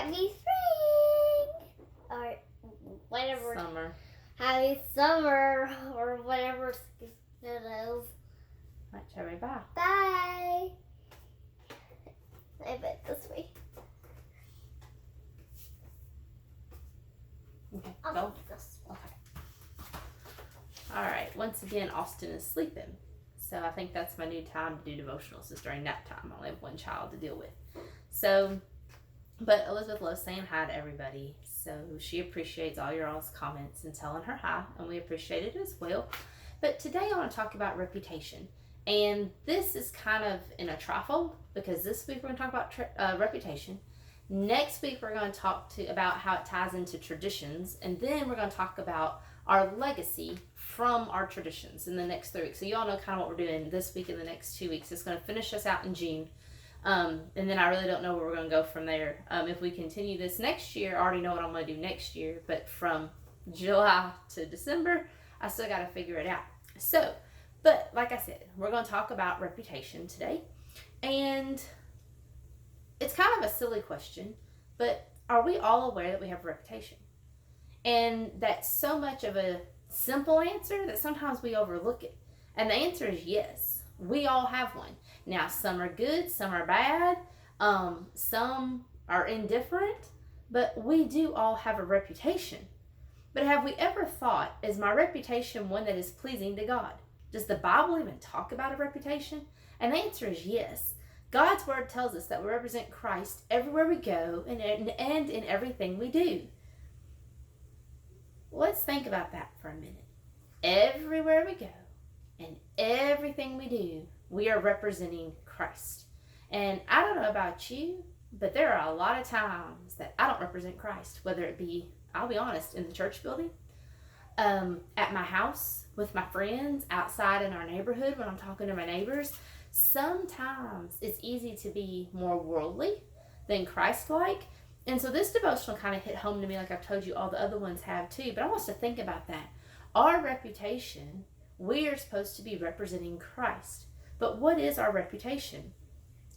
happy spring or whatever. Summer. Happy summer or whatever it is. Right, Cherry, bye. Bye. I bet this way. Okay, I'll go. do this. Okay. All right. Once again, Austin is sleeping. So I think that's my new time to do devotionals is during nap time. I only have one child to deal with. So, but Elizabeth loves saying hi to everybody. So she appreciates all your all's comments and telling her hi. And we appreciate it as well. But today I want to talk about reputation. And this is kind of in a trifold because this week we're going to talk about reputation. Next week we're going to talk about how it ties into traditions. And then we're going to talk about our legacy from our traditions in the next 3 weeks. So you all know kind of what we're doing this week and the next 2 weeks. It's going to finish us out in June. And then I really don't know where we're going to go from there. If we continue this next year, I already know what I'm going to do next year. But from July to December, I still got to figure it out. So, but like I said, we're going to talk about reputation today. And it's kind of a silly question, but are we all aware that we have a reputation? And that's so much of a simple answer that sometimes we overlook it. And the answer is yes. We all have one. Now, some are good, some are bad, some are indifferent, but we do all have a reputation. But have we ever thought, is my reputation one that is pleasing to God? Does the Bible even talk about a reputation? And the answer is yes. God's word tells us that we represent Christ everywhere we go and in everything we do. Let's think about that for a minute. Everywhere we go and everything we do, we are representing Christ. And I don't know about you, but there are a lot of times that I don't represent Christ, whether it be, I'll be honest, in the church building, at my house, with my friends, outside in our neighborhood when I'm talking to my neighbors. Sometimes it's easy to be more worldly than Christ-like. And so this devotional kind of hit home to me, like I've told you, all the other ones have too. But I want us to think about that. Our reputation, we are supposed to be representing Christ. But what is our reputation?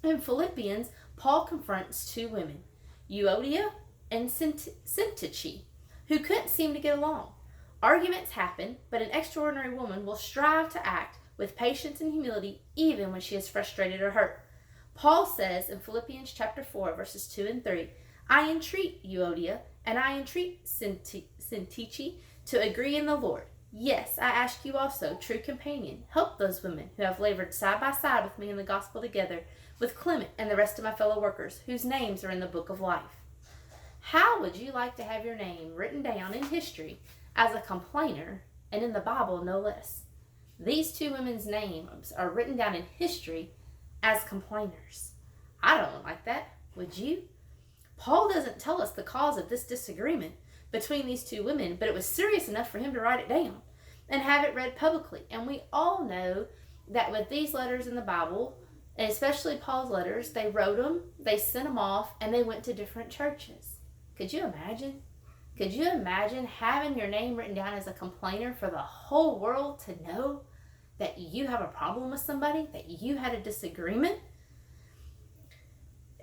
In Philippians, Paul confronts two women, Euodia and Syntyche, who couldn't seem to get along. Arguments happen, but an extraordinary woman will strive to act with patience and humility even when she is frustrated or hurt. Paul says in Philippians chapter 4, verses 2 and 3, I entreat Euodia and I entreat Syntyche to agree in the Lord. Yes, I ask you also, true companion, help those women who have labored side by side with me in the gospel together with Clement and the rest of my fellow workers whose names are in the book of life. How would you like to have your name written down in history as a complainer and in the Bible no less? These two women's names are written down in history as complainers. I don't like that. Would you? Paul doesn't tell us the cause of this disagreement between these two women, but it was serious enough for him to write it down and have it read publicly. And we all know that with these letters in the Bible, and especially Paul's letters, they wrote them, they sent them off, and they went to different churches. Could you imagine? Could you imagine having your name written down as a complainer for the whole world to know that you have a problem with somebody, that you had a disagreement?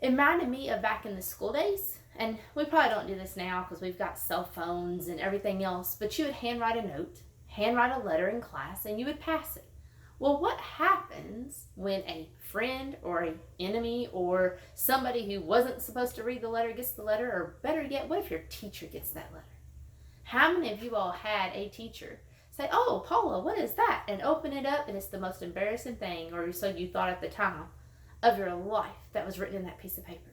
It reminded me of back in the school days, and we probably don't do this now because we've got cell phones and everything else, but you would handwrite a note, handwrite a letter in class, and you would pass it. Well, what happens when a friend or an enemy or somebody who wasn't supposed to read the letter gets the letter, or better yet, what if your teacher gets that letter? How many of you all had a teacher say, oh, Paula, what is that? And open it up, and it's the most embarrassing thing, or so you thought at the time, of your life that was written in that piece of paper?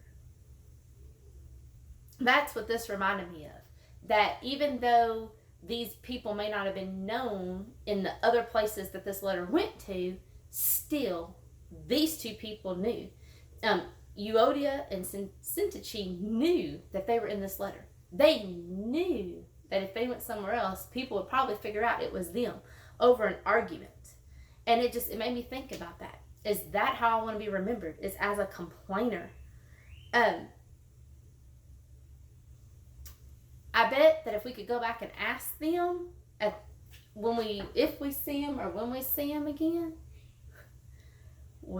That's what this reminded me of. That even though these people may not have been known in the other places that this letter went to, still, these two people knew. Euodia and Syntyche knew that they were in this letter. They knew that if they went somewhere else, people would probably figure out it was them over an argument. And it made me think about that. Is that how I want to be remembered? Is as a complainer. I bet that if we could go back and ask them if we see them or when we see them again,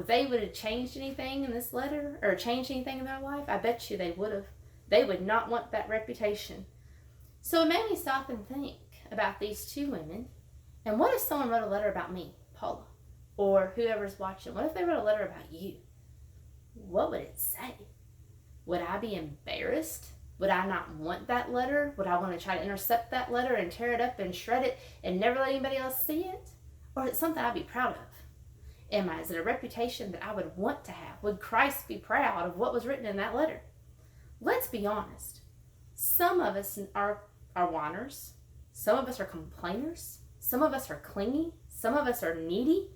they would have changed anything in this letter or changed anything in their life. I bet you they would have. They would not want that reputation. So it made me stop and think about these two women. And what if someone wrote a letter about me, Paula, or whoever's watching? What if they wrote a letter about you? What would it say? Would I be embarrassed? Would I not want that letter? Would I want to try to intercept that letter and tear it up and shred it and never let anybody else see it? Or is it something I'd be proud of? Is it a reputation that I would want to have? Would Christ be proud of what was written in that letter? Let's be honest. Some of us are whiners. Some of us are complainers. Some of us are clingy. Some of us are needy.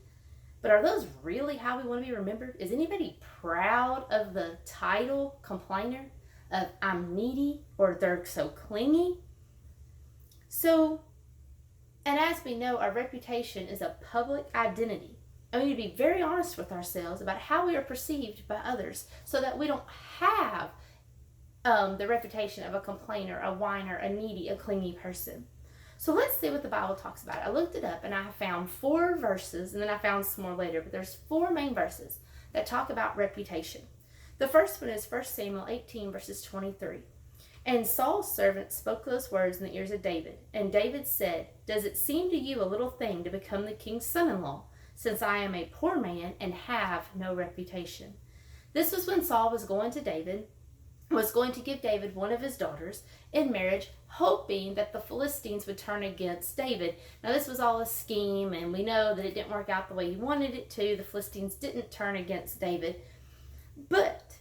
But are those really how we want to be remembered? Is anybody proud of the title complainer? Of I'm needy, or they're so clingy? So, and as we know, our reputation is a public identity. And we need to be very honest with ourselves about how we are perceived by others so that we don't have the reputation of a complainer, a whiner, a needy, a clingy person. So let's see what the Bible talks about. I looked it up and I found 4 verses, and then I found some more later, but there's 4 main verses that talk about reputation. The first one is 1 Samuel 18 verses 23. And Saul's servant spoke those words in the ears of David. And David said, "Does it seem to you a little thing to become the king's son-in-law, since I am a poor man and have no reputation?" This was when Saul was going to give David one of his daughters in marriage, hoping that the Philistines would turn against David. Now this was all a scheme, and we know that it didn't work out the way he wanted it to. The Philistines didn't turn against David. But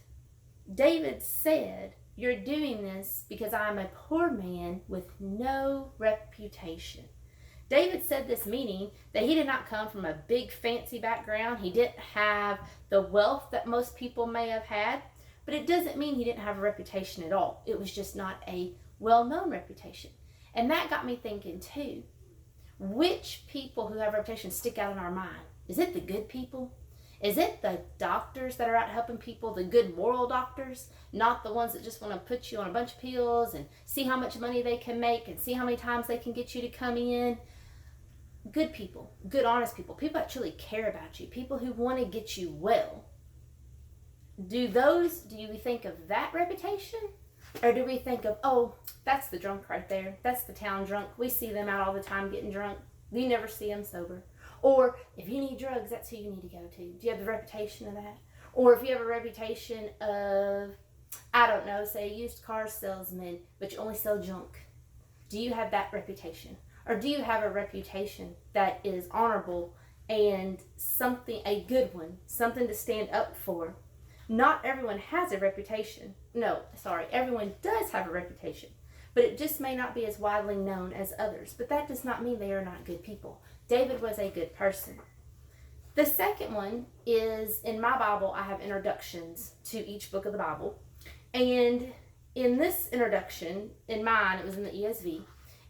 David said, "You're doing this because I'm a poor man with no reputation." David said this meaning that he did not come from a big fancy background. He didn't have the wealth that most people may have had, but it doesn't mean he didn't have a reputation at all. It was just not a well-known reputation. And that got me thinking too, which people who have reputations stick out in our mind? Is it the good people? Is it the doctors that are out helping people, the good moral doctors, not the ones that just want to put you on a bunch of pills and see how much money they can make and see how many times they can get you to come in? Good people, good honest people, people that truly care about you, people who want to get you well. Do we think of that reputation? Or do we think of, oh, that's the drunk right there. That's the town drunk. We see them out all the time getting drunk. We never see them sober. Or if you need drugs, that's who you need to go to. Do you have the reputation of that? Or if you have a reputation of, I don't know, say a used car salesman, but you only sell junk. Do you have that reputation? Or do you have a reputation that is honorable and something, a good one, something to stand up for? Not everyone has a reputation. Everyone does have a reputation, but it just may not be as widely known as others. But that does not mean they are not good people. David was a good person. The second one is, in my Bible, I have introductions to each book of the Bible. And in this introduction, in mine, it was in the ESV,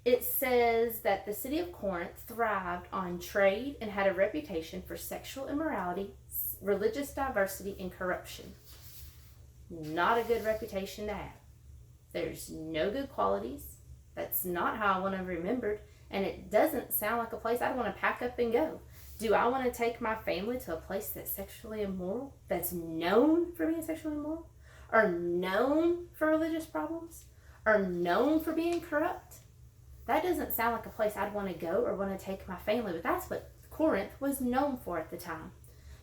it says that the city of Corinth thrived on trade and had a reputation for sexual immorality, religious diversity, and corruption. Not a good reputation to have. There's no good qualities. That's not how I want to be remembered. And it doesn't sound like a place I'd want to pack up and go. Do I want to take my family to a place that's sexually immoral? That's known for being sexually immoral? Or known for religious problems? Or known for being corrupt? That doesn't sound like a place I'd want to go or want to take my family. But that's what Corinth was known for at the time.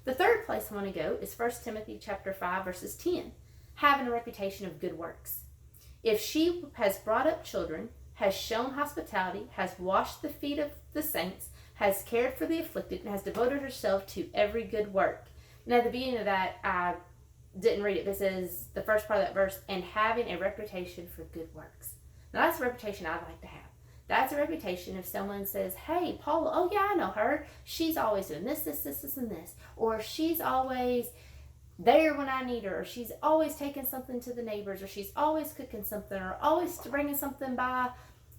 The third place I want to go is 1 Timothy chapter 5, verses 10. Having a reputation of good works. If she has brought up children, has shown hospitality, has washed the feet of the saints, has cared for the afflicted, and has devoted herself to every good work. Now, at the beginning of that, I didn't read it, but it says, the first part of that verse, and having a reputation for good works. Now, that's a reputation I'd like to have. That's a reputation if someone says, "Hey, Paula, oh yeah, I know her. She's always doing this, and this. Or she's always there when I need her. Or she's always taking something to the neighbors. Or she's always cooking something. Or always bringing something by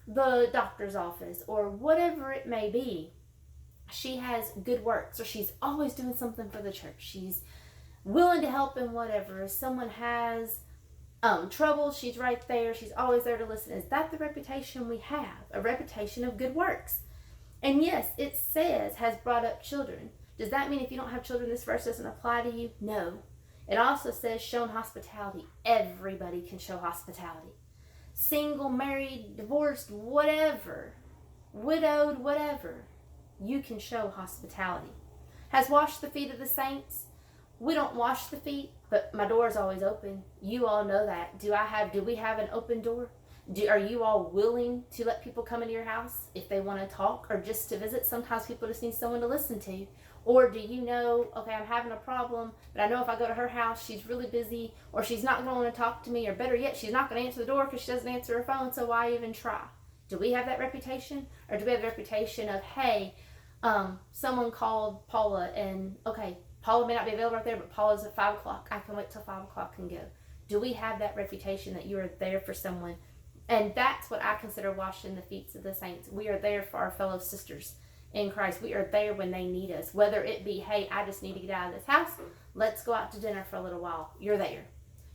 the doctor's office." Or whatever it may be. She has good works. Or she's always doing something for the church. She's willing to help in whatever. If someone has trouble, she's right there. She's always there to listen. Is that the reputation we have? A reputation of good works. And yes, it says has brought up children. Does that mean if you don't have children, this verse doesn't apply to you? No. It also says shown hospitality. Everybody can show hospitality. Single, married, divorced, whatever, widowed, whatever, you can show hospitality. Has washed the feet of the saints. We don't wash the feet, but my door is always open. You all know that. Do we have an open door? Are you all willing to let people come into your house if they want to talk or just to visit? Sometimes people just need someone to listen to. Or do you know, okay, I'm having a problem, but I know if I go to her house, she's really busy, or she's not going to talk to me, or better yet, she's not going to answer the door because she doesn't answer her phone, so why even try? Do we have that reputation? Or do we have the reputation of, hey, someone called Paula, and okay, Paula may not be available right there, but Paula's at 5 o'clock. I can wait till 5 o'clock and go. Do we have that reputation that you are there for someone? And that's what I consider washing the feet of the saints. We are there for our fellow sisters in Christ. We are there when they need us. Whether it be, hey, I just need to get out of this house. Let's go out to dinner for a little while. You're there.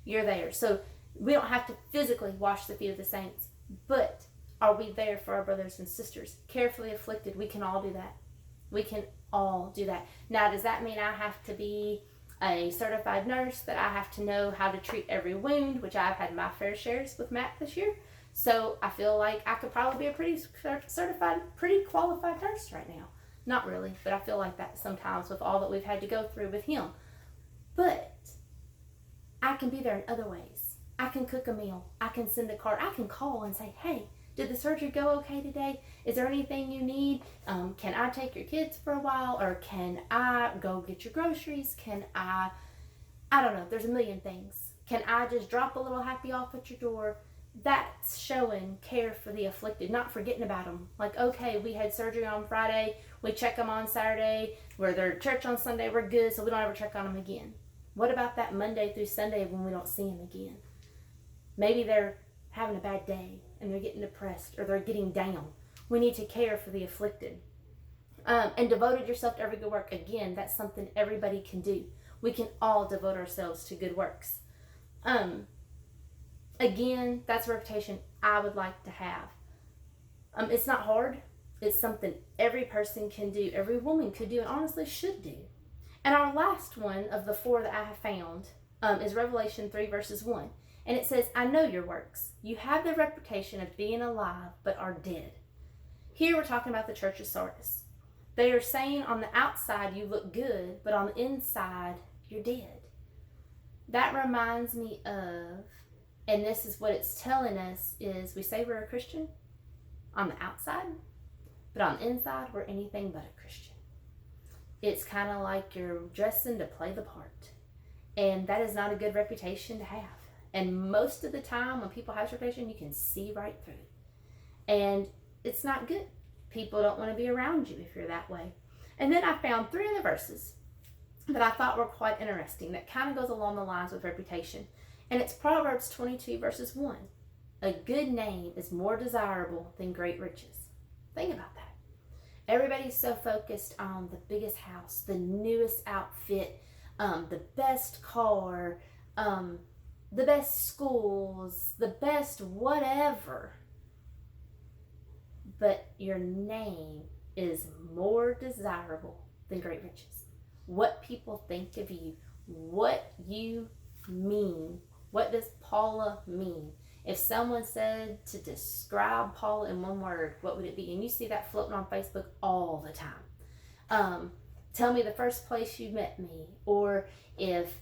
You're there. So we don't have to physically wash the feet of the saints. But are we there for our brothers and sisters? Carefully afflicted. We can all do that. We can all do that. Now, does that mean I have to be a certified nurse, that I have to know how to treat every wound, which I've had my fair shares with Matt this year? So I feel like I could probably be a pretty certified, pretty qualified nurse right now. Not really, but I feel like that sometimes with all that we've had to go through with him. But I can be there in other ways. I can cook a meal. I can send a card. I can call and say, hey, did the surgery go okay today? Is there anything you need? Can I take your kids for a while? Or can I go get your groceries? Can I don't know. There's a million things. Can I just drop a little happy off at your door? That's showing care for the afflicted, not forgetting about them. Like, okay, we had surgery on Friday. We check them on Saturday. We're there at church on Sunday. We're good, so we don't ever check on them again. What about that Monday through Sunday when we don't see them again? Maybe they're having a bad day and they're getting depressed or they're getting down. We need to care for the afflicted. And devoted yourself to every good work. Again, that's something everybody can do. We can all devote ourselves to good works. Again, that's a reputation I would like to have. It's not hard. It's something every person can do, every woman could do, and honestly should do. And our last one of the 4 that I have found is Revelation 3 verses 1. And it says, I know your works. You have the reputation of being alive, but are dead. Here we're talking about the church of Sardis. They are saying on the outside you look good, but on the inside you're dead. That reminds me of, and this is what it's telling us, is we say we're a Christian on the outside, but on the inside we're anything but a Christian. It's kind of like you're dressing to play the part. And that is not a good reputation to have. And most of the time when people have this reputation, you can see right through it. And it's not good. People don't want to be around you if you're that way. And then I found 3 other verses that I thought were quite interesting that kind of goes along the lines with reputation. And it's Proverbs 22 verses 1. A good name is more desirable than great riches. Think about that. Everybody's so focused on the biggest house, the newest outfit, the best car, the best schools, the best whatever. But your name is more desirable than great riches. What people think of you, what you mean. What does Paula mean? If someone said to describe Paula in one word, what would it be? And you see that floating on Facebook all the time. Tell me the first place you met me. Or if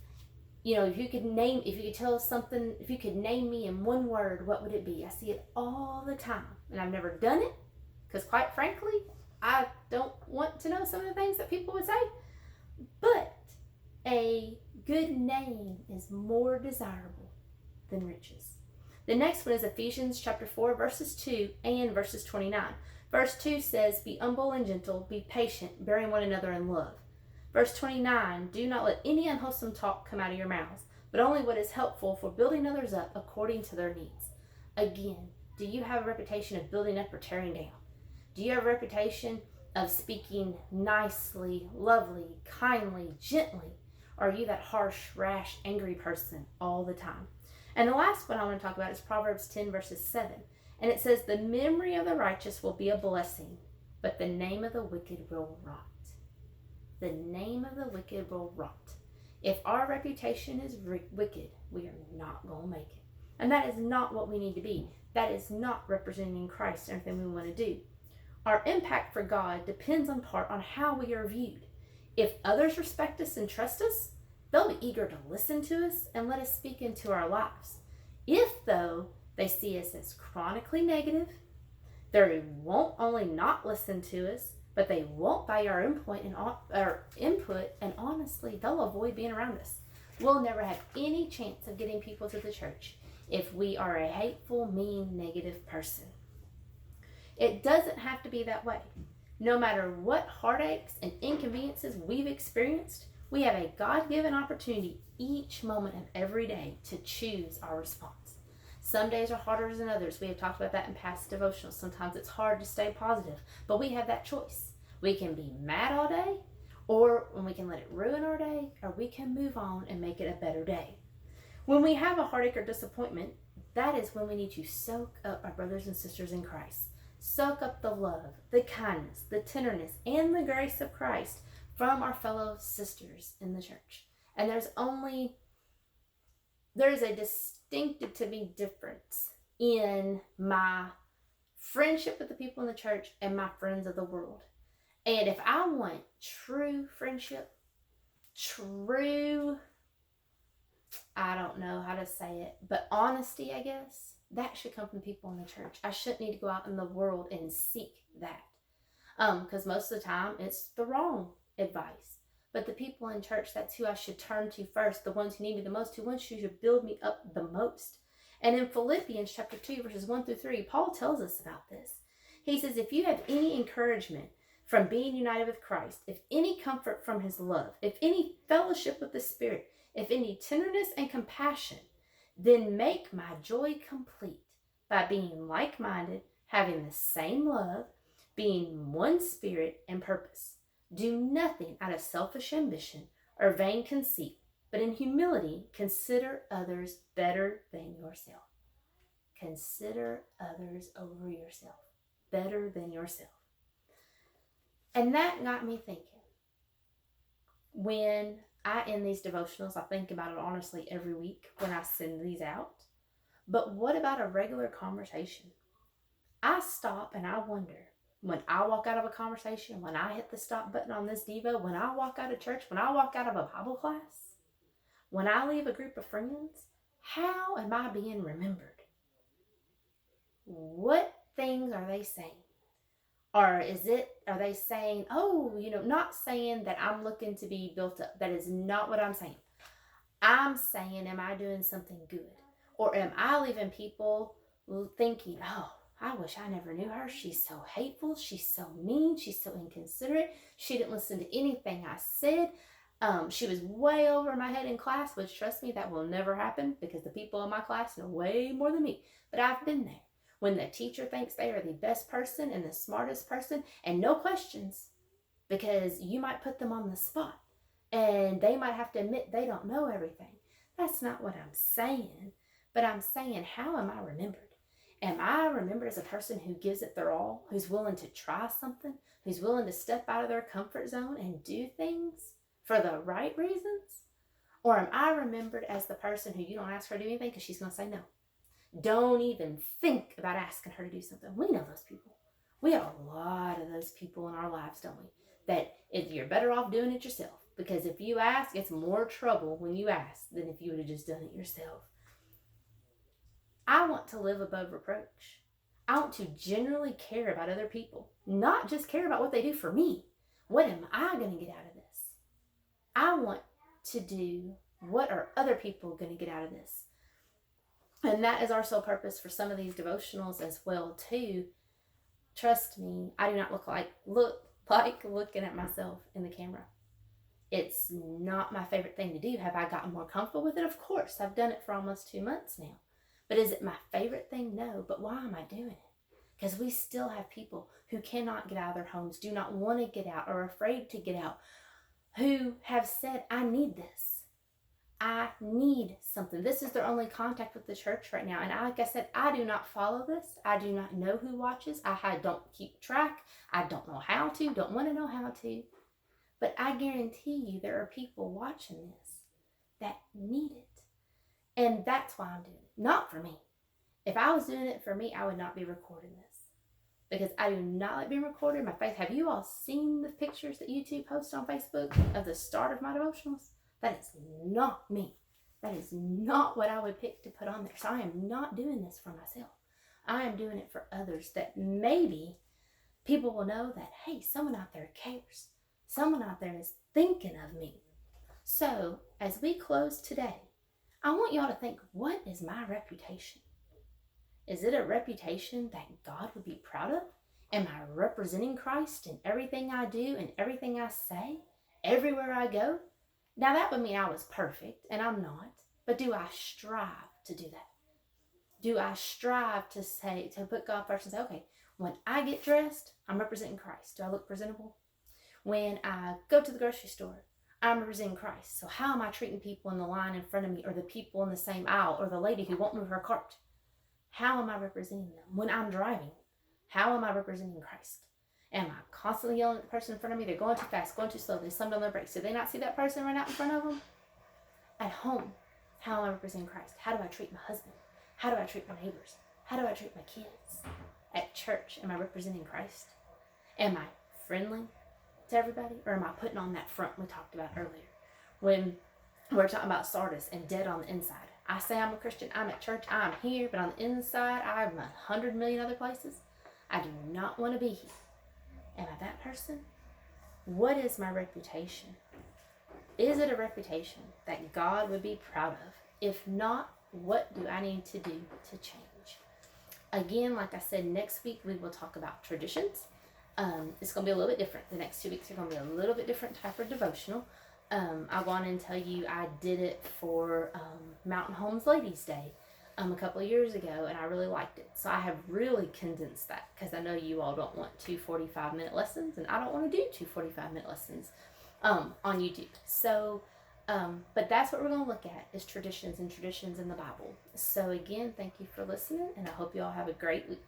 you could tell us something, if you could name me in one word, what would it be? I see it all the time. And I've never done it because, quite frankly, I don't want to know some of the things that people would say. But a good name is more desirable than riches. The next one is Ephesians chapter 4, verses 2 and verses 29. Verse 2 says, be humble and gentle, be patient, bearing one another in love. Verse 29, do not let any unwholesome talk come out of your mouths, but only what is helpful for building others up according to their needs. Again, do you have a reputation of building up or tearing down? Do you have a reputation of speaking nicely, lovely, kindly, gently? Or are you that harsh, rash, angry person all the time? And the last one I want to talk about is Proverbs 10 verses 7. And it says, the memory of the righteous will be a blessing, but the name of the wicked will rot. The name of the wicked will rot. If our reputation is wicked, we are not going to make it. And that is not what we need to be. That is not representing Christ and everything we want to do. Our impact for God depends in part on how we are viewed. If others respect us and trust us, they'll be eager to listen to us and let us speak into our lives. If, though, they see us as chronically negative, they won't only not listen to us, but they won't value our input, and honestly, they'll avoid being around us. We'll never have any chance of getting people to the church if we are a hateful, mean, negative person. It doesn't have to be that way. No matter what heartaches and inconveniences we've experienced, we have a God-given opportunity each moment of every day to choose our response. Some days are harder than others. We have talked about that in past devotionals. Sometimes it's hard to stay positive, but we have that choice. We can be mad all day, or we can let it ruin our day, or we can move on and make it a better day. When we have a heartache or disappointment, that is when we need to soak up our brothers and sisters in Christ. Soak up the love, the kindness, the tenderness, and the grace of Christ from our fellow sisters in the church. And there's a distinctive to me difference in my friendship with the people in the church and my friends of the world. And if I want true friendship, I don't know how to say it, but honesty, I guess, that should come from people in the church. I shouldn't need to go out in the world and seek that. Because most of the time it's the wrong advice. But the people in church, that's who I should turn to first, the ones who need me the most, the ones who should build me up the most. And in Philippians chapter 2, verses 1 through 3, Paul tells us about this. He says, if you have any encouragement from being united with Christ, if any comfort from his love, if any fellowship with the Spirit, if any tenderness and compassion, then make my joy complete by being like-minded, having the same love, being one spirit and purpose. Do nothing out of selfish ambition or vain conceit, but in humility consider others better than yourself. Consider others over yourself, better than yourself. And that got me thinking. When I end these devotionals, I think about it honestly every week when I send these out. But what about a regular conversation? I stop and I wonder, when I walk out of a conversation, when I hit the stop button on this Devo, when I walk out of church, when I walk out of a Bible class, when I leave a group of friends, how am I being remembered? What things are they saying? Or are they saying, not saying that I'm looking to be built up. That is not what I'm saying. I'm saying, am I doing something good? Or am I leaving people thinking, oh, I wish I never knew her. She's so hateful. She's so mean. She's so inconsiderate. She didn't listen to anything I said. She was way over my head in class, which, trust me, that will never happen because the people in my class know way more than me. But I've been there. When the teacher thinks they are the best person and the smartest person, and no questions, because you might put them on the spot and they might have to admit they don't know everything. That's not what I'm saying, but I'm saying, how am I remembered? Am I remembered as a person who gives it their all, who's willing to try something, who's willing to step out of their comfort zone and do things for the right reasons? Or am I remembered as the person who you don't ask her to do anything because she's going to say no? Don't even think about asking her to do something. We know those people. We have a lot of those people in our lives, don't we? That you're better off doing it yourself. Because if you ask, it's more trouble when you ask than if you would have just done it yourself. I want to live above reproach. I want to generally care about other people. Not just care about what they do for me. What am I going to get out of this? I want to do, what are other people going to get out of this? And that is our sole purpose for some of these devotionals as well too. Trust me, I do not look like looking at myself in the camera. It's not my favorite thing to do. Have I gotten more comfortable with it? Of course. I've done it for almost 2 months now. But is it my favorite thing? No. But why am I doing it? Because we still have people who cannot get out of their homes, do not want to get out, or are afraid to get out, who have said, I need this. I need something. This is their only contact with the church right now. And like I said, I do not follow this. I do not know who watches. I don't keep track. I don't know how to, don't want to know how to. But I guarantee you there are people watching this that need it. And that's why I'm doing it, not for me. If I was doing it for me, I would not be recording this, because I do not like being recorded. My face. Have you all seen the pictures that YouTube posts on Facebook of the start of my devotionals? That is not me. That is not what I would pick to put on there. So I am not doing this for myself. I am doing it for others, that maybe people will know that, hey, someone out there cares. Someone out there is thinking of me. So as we close today, I want y'all to think, what is my reputation? Is it a reputation that God would be proud of? Am I representing Christ in everything I do and everything I say, everywhere I go? Now that would mean I was perfect, and I'm not. But do I strive to do that? Do I strive to put God first and say, okay, when I get dressed, I'm representing Christ. Do I look presentable? When I go to the grocery store, I'm representing Christ. So how am I treating people in the line in front of me, or the people in the same aisle, or the lady who won't move her cart? How am I representing them? When I'm driving, how am I representing Christ? Am I constantly yelling at the person in front of me? They're going too fast, going too slow. They slammed on their brakes. Did they not see that person run out in front of them? At home, how am I representing Christ? How do I treat my husband? How do I treat my neighbors? How do I treat my kids? At church, am I representing Christ? Am I friendly to everybody? Or am I putting on that front we talked about earlier? When we're talking about Sardis and dead on the inside. I say I'm a Christian, I'm at church, I'm here, but on the inside, I'm 100 million other places. I do not want to be here. Am I that person? What is my reputation? Is it a reputation that God would be proud of? If not, what do I need to do to change? Again, like I said, next week we will talk about traditions. It's going to be a little bit different. The next 2 weeks are going to be a little bit different type of devotional. I'll go on and tell you I did it for Mountain Homes Ladies Day a couple of years ago, and I really liked it. So I have really condensed that, because I know you all don't want 2 45-minute lessons, and I don't want to do 2 45-minute lessons on YouTube. So, but that's what we're going to look at, is traditions and traditions in the Bible. So again, thank you for listening, and I hope you all have a great week.